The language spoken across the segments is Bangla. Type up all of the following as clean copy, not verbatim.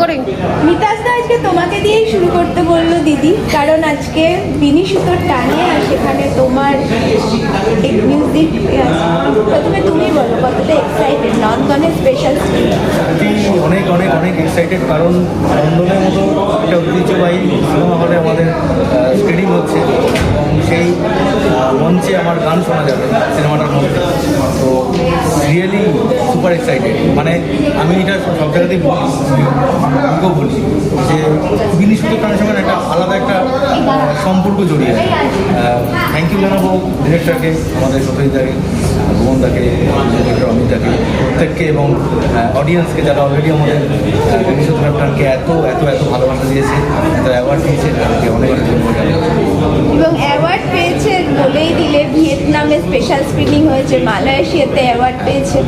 করি। মিতাজ দা আজকে তোমাকে দিয়েই শুরু করতে বললো দিদি, কারণ আজকে বিনি সুতোর টানে আর সেখানে তোমার মিউজিক। প্রথমে তুমি বলো কতটা এক্সাইটেড নন্দনের স্পেশাল অনেক অনেক অনেক এক্সাইটেড, কারণ নন্দনের মতো একটা ঐতিহ্যবাহী সিনেমা হলে আমাদের স্ক্রিনিং হচ্ছে এবং সেই মঞ্চে আমার গান শোনা যাবে সিনেমাটার মধ্যে। তো রিয়েলি সুপার এক্সাইটেড। মানে আমি এটা সব জায়গাতেই বলি যে বিনি সুতোর টানের সঙ্গে একটা আলাদা একটা সম্পর্ক জড়িয়ে আছে। থ্যাংক ইউ জানাবো ডিরেক্টরকে, আমাদের সত্যজিৎদাকে, ভুবনদাকে, ডিরেক্টর অমিতাকে, প্রত্যেককে এবং অডিয়েন্সকে যারা অলরেডি আমাদের বিনি সুতোর টানকে এত এত এত ভালোবাসা দিয়েছে, এত অ্যাওয়ার্ড দিয়েছে, তাদেরকে অনেক অনেক ধন্যবাদ জানাবো। এবং অ্যাওয়ার্ড পেয়েছে বলেই দিলে, ভিয়েতনামে স্পেশাল স্ক্রিনিং হয়েছে, মালয়েশিয়াতে অ্যাওয়ার্ড পেয়েছে,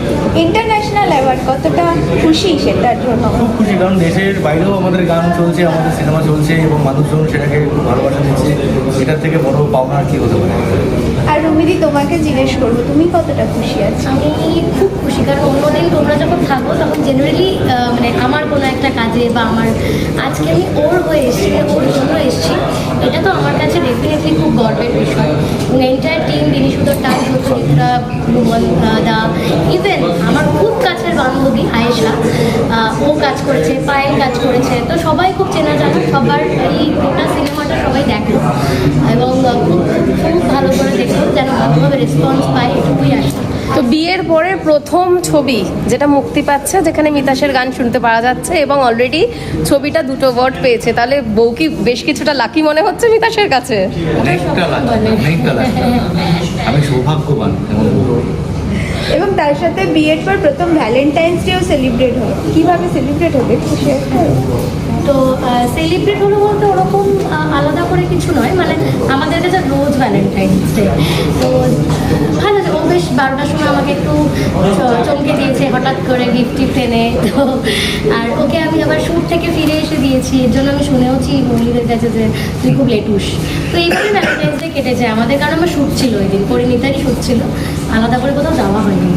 ইন্টারন্যাশনাল অ্যাওয়ার্ড, কতটা খুশি সেটার জন্য? খুব খুশি, কারণ দেশের বাইরেও আমাদের গান চলছে, আমাদের সিনেমা চলছে এবং মানুষজন সেটাকে খুব ভালোবাসা দিচ্ছে। এটার থেকে বড় পাওনা আর কি হতে পারে। আর রুমিদি, তোমাকে জিজ্ঞেস করবো তুমি কতটা খুশি আছো? আমি খুব খুশি, কারণ অন্যদিন তোমরা যখন থাকো তখন জেনারেলি মানে আমার কোনো একটা কাজে বা আমার আজকে আমি ওর হয়ে এসেছি, ওর জন্য এসেছি, এটা তো আমার কাছে ডেফিনেটলি খুব গর্বের বিষয়। এবং এন্টায়ার টিম, বিনি সুতোর টান, সত্যজিৎরা, ভুবন দা, ইভেন আমার খুব কাছের বান্ধবী আয়েশা, ও কাজ করেছে, পায়েল কাজ করেছে, তো সবাই খুব চেনা জানা, সবার এই গোটা সিনেমাটা সবাই দেখলো এবং খুব খুব ভালো করে দেখলো, যেন ভালোভাবে রেসপন্স পায়, এটুকুই আসতো। তো বিয়ের পরে প্রথম ছবি যেটা মুক্তি পাচ্ছে, যেখানে মিতাসের গান শুনতে পাওয়া যাচ্ছে এবং অলরেডি ছবিটা 2টো অ্যাওয়ার্ড পেয়েছে, তাহলে বউ কি বেশ কিছুটা লাকি মনে হচ্ছে মিতাসের কাছে? অনেকটা লাগে। আমি সৌভাগ্যবান এমন বলবো। এবং তার সাথে বিয়ের পর প্রথম ভ্যালেন্টাইন্স ডেও সেলিব্রেট হলো, কিভাবে সেলিব্রেট হবে একটু শেয়ার করো। তো সেলিব্রেট হলো বলতে ওরকম আলাদা করে কিছু নয়, মানে আমাদের কাছে রোজ ভ্যালেন্টাইন্স ডে। তো ভালো, ও বেশ 12টার সময় আমাকে একটু চমকে দিয়েছে হঠাৎ করে গিফট টিফট এনে। তো আর ওকে আমি আবার শ্যুট থেকে ফিরে এসে দিয়েছি, এর জন্য আমি শুনেওছি মহিলাদের কাছে যে তুই খুব লেটুস। তো এইভাবে ভ্যালেন্টাইন্স ডে কেটেছে আমাদের, কারণ আমার শ্যুট ছিল ওই দিন, পরিণীতারই শ্যুট ছিল, আলাদা করে কোথাও যাওয়া হয়নি।